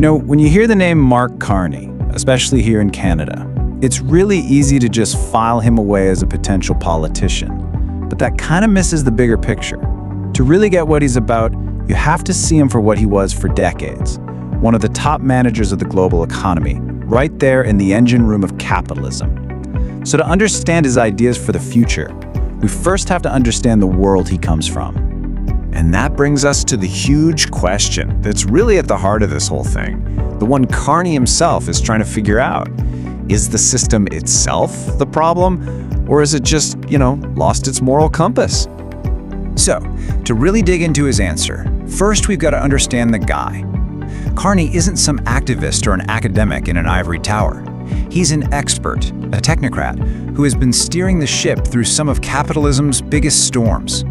When you hear the name Mark Carney, especially here in Canada, it's really easy to just file him away as a potential politician. But that kind of misses the bigger picture. To really get what he's about, you have to see him for what he was for decades. One of the top managers of the global economy, right there in the engine room of capitalism. So to understand his ideas for the future, we first have to understand the world he comes from. And that brings us to the huge question that's really at the heart of this whole thing, the one Carney himself is trying to figure out. Is the system itself the problem, or is it just, lost its moral compass? So, to really dig into his answer, first we've got to understand the guy. Carney isn't some activist or an academic in an ivory tower. He's an expert, a technocrat, who has been steering the ship through some of capitalism's biggest storms.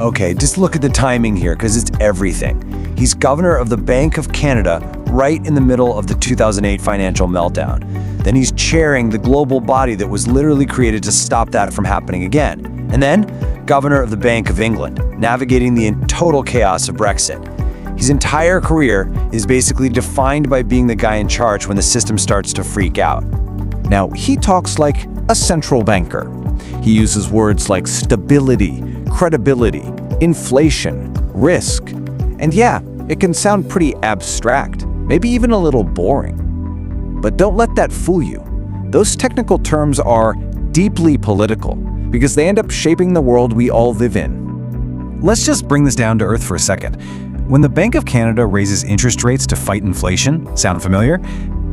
Okay, just look at the timing here, because it's everything. He's governor of the Bank of Canada right in the middle of the 2008 financial meltdown. Then he's chairing the global body that was literally created to stop that from happening again. And then, governor of the Bank of England, navigating the total chaos of Brexit. His entire career is basically defined by being the guy in charge when the system starts to freak out. Now, he talks like a central banker. He uses words like stability, credibility, inflation, risk. And yeah, it can sound pretty abstract, maybe even a little boring. But don't let that fool you. Those technical terms are deeply political because they end up shaping the world we all live in. Let's just bring this down to earth for a second. When the Bank of Canada raises interest rates to fight inflation, sound familiar?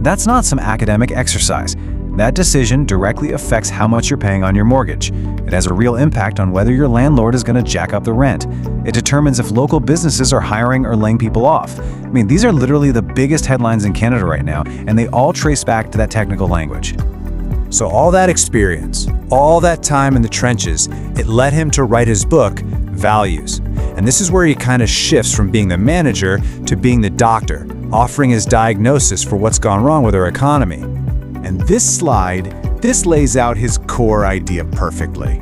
That's not some academic exercise. That decision directly affects how much you're paying on your mortgage. It has a real impact on whether your landlord is going to jack up the rent. It determines if local businesses are hiring or laying people off. These are literally the biggest headlines in Canada right now, and they all trace back to that technical language. So all that experience, all that time in the trenches, it led him to write his book, Values. And this is where he kind of shifts from being the manager to being the doctor, offering his diagnosis for what's gone wrong with our economy. And this lays out his core idea perfectly.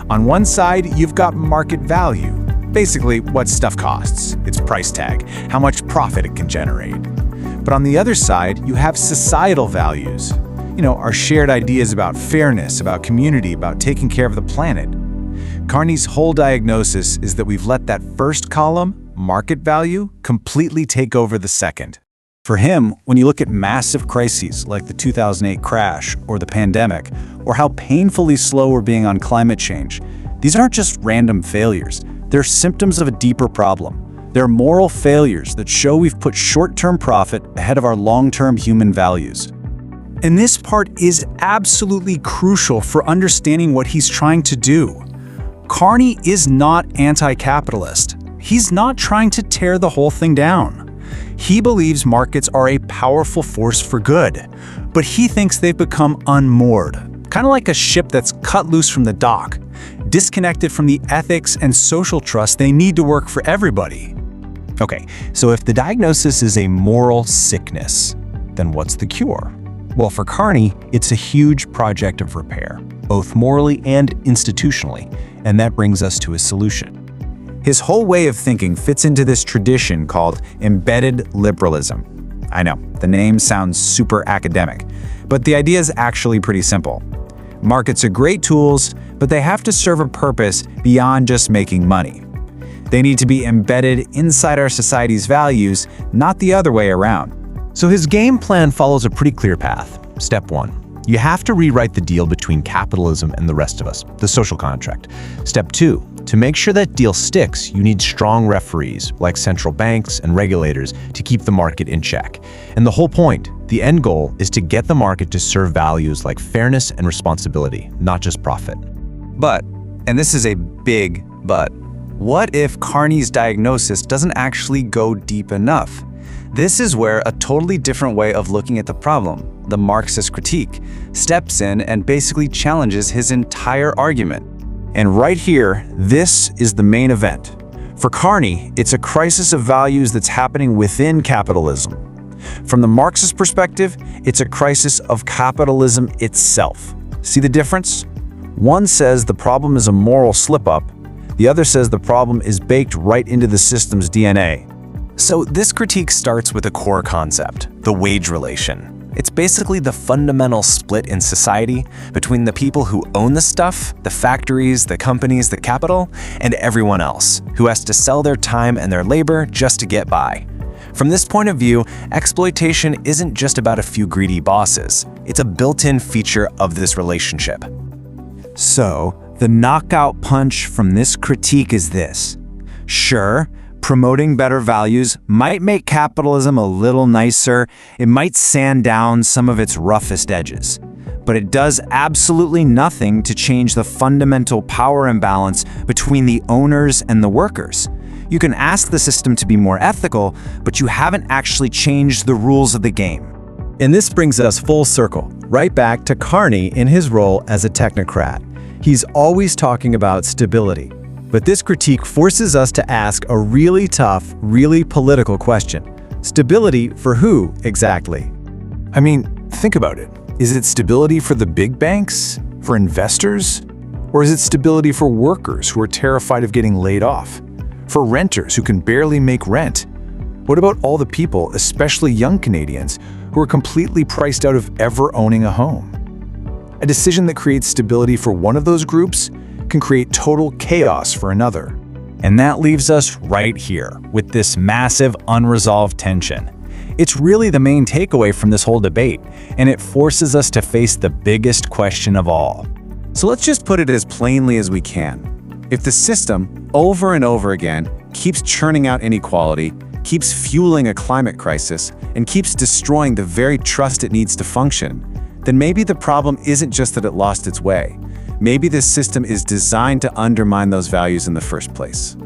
On one side, you've got market value, basically what stuff costs, its price tag, how much profit it can generate. But on the other side, you have societal values, our shared ideas about fairness, about community, about taking care of the planet. Carney's whole diagnosis is that we've let that first column, market value, completely take over the second. For him, when you look at massive crises like the 2008 crash or the pandemic, or how painfully slow we're being on climate change, these aren't just random failures. They're symptoms of a deeper problem. They're moral failures that show we've put short-term profit ahead of our long-term human values. And this part is absolutely crucial for understanding what he's trying to do. Carney is not anti-capitalist. He's not trying to tear the whole thing down. He believes markets are a powerful force for good, but he thinks they've become unmoored, kind of like a ship that's cut loose from the dock, disconnected from the ethics and social trust they need to work for everybody. Okay, so if the diagnosis is a moral sickness, then what's the cure? Well, for Carney, it's a huge project of repair, both morally and institutionally, and that brings us to a solution. His whole way of thinking fits into this tradition called embedded liberalism. I know, the name sounds super academic, but the idea is actually pretty simple. Markets are great tools, but they have to serve a purpose beyond just making money. They need to be embedded inside our society's values, not the other way around. So his game plan follows a pretty clear path. Step 1. You have to rewrite the deal between capitalism and the rest of us, the social contract. Step 2. To make sure that deal sticks, you need strong referees, like central banks and regulators, to keep the market in check. And the whole point, the end goal, is to get the market to serve values like fairness and responsibility, not just profit. But, and this is a big but, what if Carney's diagnosis doesn't actually go deep enough? This is where a totally different way of looking at the problem, the Marxist critique, steps in and basically challenges his entire argument. And right here, this is the main event. For Carney, it's a crisis of values that's happening within capitalism. From the Marxist perspective, it's a crisis of capitalism itself. See the difference? One says the problem is a moral slip-up. The other says the problem is baked right into the system's DNA. So this critique starts with a core concept, the wage relation. It's basically the fundamental split in society between the people who own the stuff, the factories, the companies, the capital, and everyone else, who has to sell their time and their labor just to get by. From this point of view, exploitation isn't just about a few greedy bosses. It's a built-in feature of this relationship. So, the knockout punch from this critique is this. Sure, promoting better values might make capitalism a little nicer, it might sand down some of its roughest edges, but it does absolutely nothing to change the fundamental power imbalance between the owners and the workers. You can ask the system to be more ethical, but you haven't actually changed the rules of the game. And this brings us full circle, right back to Carney in his role as a technocrat. He's always talking about stability. But this critique forces us to ask a really tough, really political question. Stability for who, exactly? I mean, think about it. Is it stability for the big banks? For investors? Or is it stability for workers who are terrified of getting laid off? For renters who can barely make rent? What about all the people, especially young Canadians, who are completely priced out of ever owning a home? A decision that creates stability for one of those groups can create total chaos for another. And that leaves us right here with this massive unresolved tension. It's really the main takeaway from this whole debate, and it forces us to face the biggest question of all. So let's just put it as plainly as we can. If the system, over and over again, keeps churning out inequality, keeps fueling a climate crisis, and keeps destroying the very trust it needs to function, then maybe the problem isn't just that it lost its way. Maybe this system is designed to undermine those values in the first place.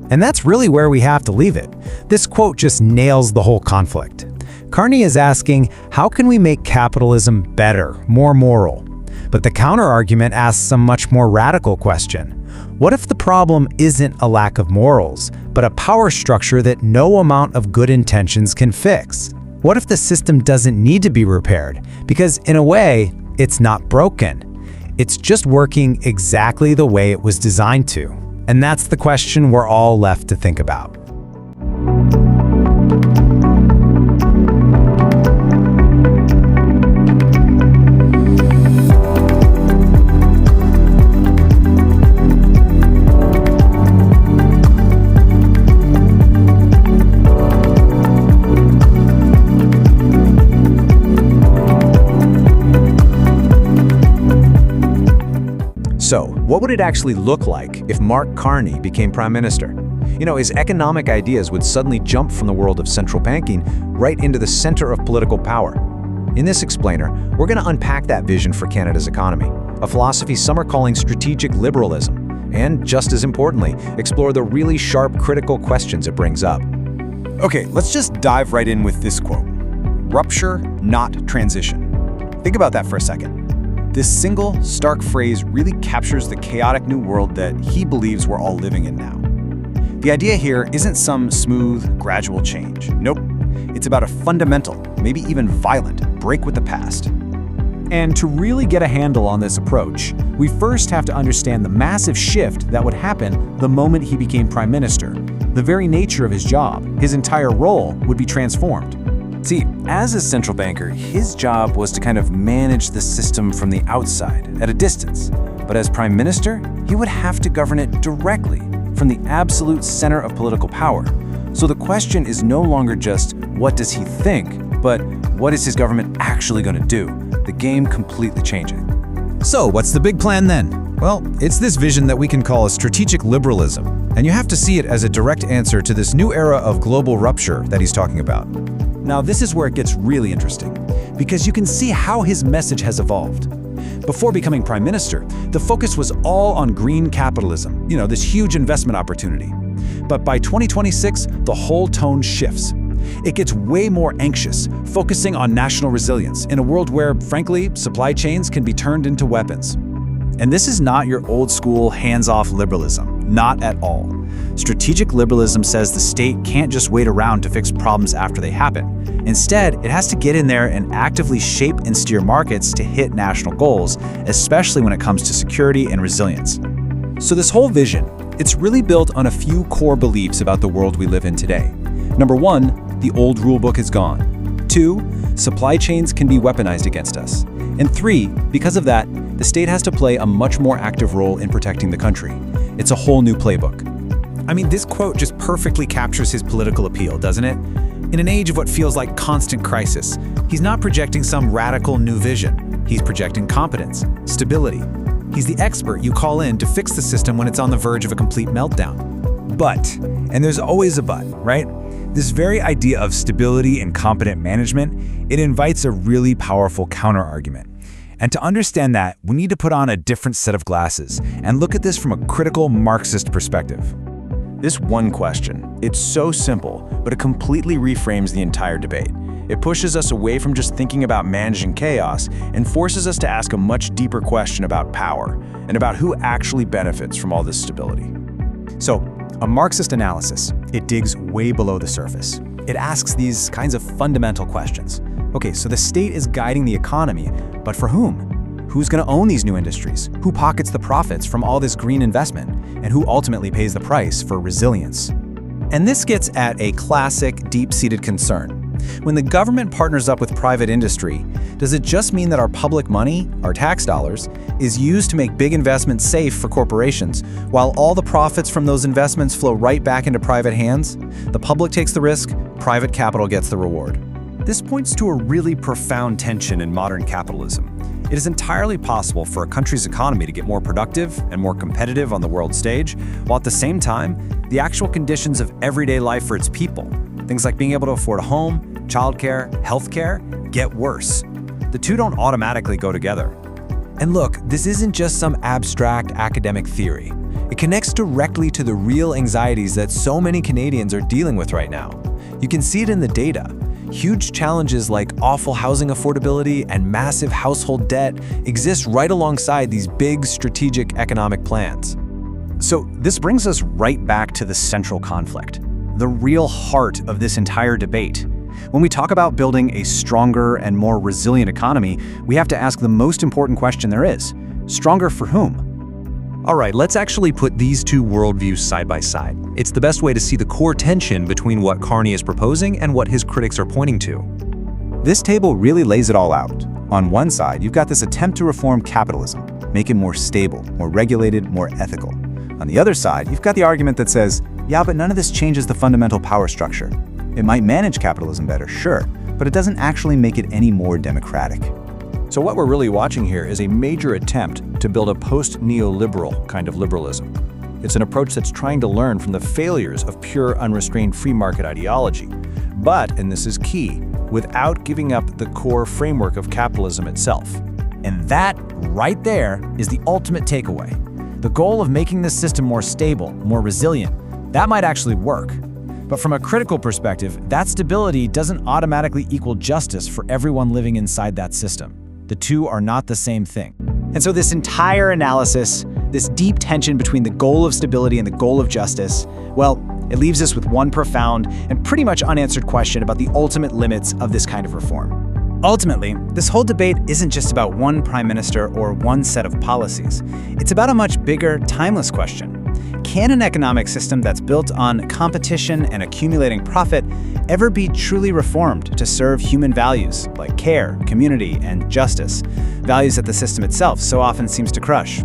And that's really where we have to leave it. This quote just nails the whole conflict. Carney is asking, how can we make capitalism better, more moral? But the counter-argument asks a much more radical question. What if the problem isn't a lack of morals, but a power structure that no amount of good intentions can fix? What if the system doesn't need to be repaired? Because in a way, it's not broken. It's just working exactly the way it was designed to. And that's the question we're all left to think about. So, what would it actually look like if Mark Carney became prime minister? You know, his economic ideas would suddenly jump from the world of central banking right into the center of political power. In this explainer, we're going to unpack that vision for Canada's economy, a philosophy some are calling strategic liberalism, and just as importantly, explore the really sharp critical questions it brings up. Okay, let's just dive right in with this quote. Rupture, not transition. Think about that for a second. This single, stark phrase really captures the chaotic new world that he believes we're all living in now. The idea here isn't some smooth, gradual change. Nope. It's about a fundamental, maybe even violent, break with the past. And to really get a handle on this approach, we first have to understand the massive shift that would happen the moment he became prime minister. The very nature of his job, his entire role, would be transformed. See, as a central banker, his job was to kind of manage the system from the outside, at a distance. But as prime minister, he would have to govern it directly, from the absolute center of political power. So the question is no longer just, what does he think, but what is his government actually going to do? The game completely changing. So, what's the big plan then? Well, it's this vision that we can call a strategic liberalism, and you have to see it as a direct answer to this new era of global rupture that he's talking about. Now, this is where it gets really interesting, because you can see how his message has evolved. Before becoming prime minister, the focus was all on green capitalism, this huge investment opportunity. But by 2026, the whole tone shifts. It gets way more anxious, focusing on national resilience in a world where, frankly, supply chains can be turned into weapons. And this is not your old-school, hands-off liberalism, not at all. Strategic liberalism says the state can't just wait around to fix problems after they happen. Instead, it has to get in there and actively shape and steer markets to hit national goals, especially when it comes to security and resilience. So this whole vision, it's really built on a few core beliefs about the world we live in today. Number 1, the old rulebook is gone. 2, supply chains can be weaponized against us. And 3, because of that, the state has to play a much more active role in protecting the country. It's a whole new playbook. I mean, this quote just perfectly captures his political appeal, doesn't it? In an age of what feels like constant crisis, he's not projecting some radical new vision. He's projecting competence, stability. He's the expert you call in to fix the system when it's on the verge of a complete meltdown. But, and there's always a but, right? This very idea of stability and competent management, it invites a really powerful counter-argument. And to understand that, we need to put on a different set of glasses and look at this from a critical Marxist perspective. This one question, it's so simple, but it completely reframes the entire debate. It pushes us away from just thinking about managing chaos and forces us to ask a much deeper question about power and about who actually benefits from all this stability. So, a Marxist analysis, it digs way below the surface. It asks these kinds of fundamental questions. Okay, so the state is guiding the economy, but for whom? Who's going to own these new industries? Who pockets the profits from all this green investment? And who ultimately pays the price for resilience? And this gets at a classic, deep-seated concern. When the government partners up with private industry, does it just mean that our public money, our tax dollars, is used to make big investments safe for corporations, while all the profits from those investments flow right back into private hands? The public takes the risk, private capital gets the reward. This points to a really profound tension in modern capitalism. It is entirely possible for a country's economy to get more productive and more competitive on the world stage, while at the same time, the actual conditions of everyday life for its people, things like being able to afford a home, childcare, healthcare, get worse. The two don't automatically go together. And look, this isn't just some abstract academic theory. It connects directly to the real anxieties that so many Canadians are dealing with right now. You can see it in the data. Huge challenges like awful housing affordability and massive household debt exist right alongside these big strategic economic plans. So this brings us right back to the central conflict, the real heart of this entire debate. When we talk about building a stronger and more resilient economy, we have to ask the most important question there is: stronger for whom? All right, let's actually put these two worldviews side by side. It's the best way to see the core tension between what Carney is proposing and what his critics are pointing to. This table really lays it all out. On one side, you've got this attempt to reform capitalism, make it more stable, more regulated, more ethical. On the other side, you've got the argument that says, yeah, but none of this changes the fundamental power structure. It might manage capitalism better, sure, but it doesn't actually make it any more democratic. So what we're really watching here is a major attempt to build a post-neoliberal kind of liberalism. It's an approach that's trying to learn from the failures of pure, unrestrained free market ideology, but, and this is key, without giving up the core framework of capitalism itself. And that, right there, is the ultimate takeaway. The goal of making this system more stable, more resilient, that might actually work. But from a critical perspective, that stability doesn't automatically equal justice for everyone living inside that system. The two are not the same thing. And so this entire analysis, this deep tension between the goal of stability and the goal of justice, well, it leaves us with one profound and pretty much unanswered question about the ultimate limits of this kind of reform. Ultimately, this whole debate isn't just about one prime minister or one set of policies. It's about a much bigger, timeless question. Can an economic system that's built on competition and accumulating profit ever be truly reformed to serve human values like care, community, and justice, values that the system itself so often seems to crush?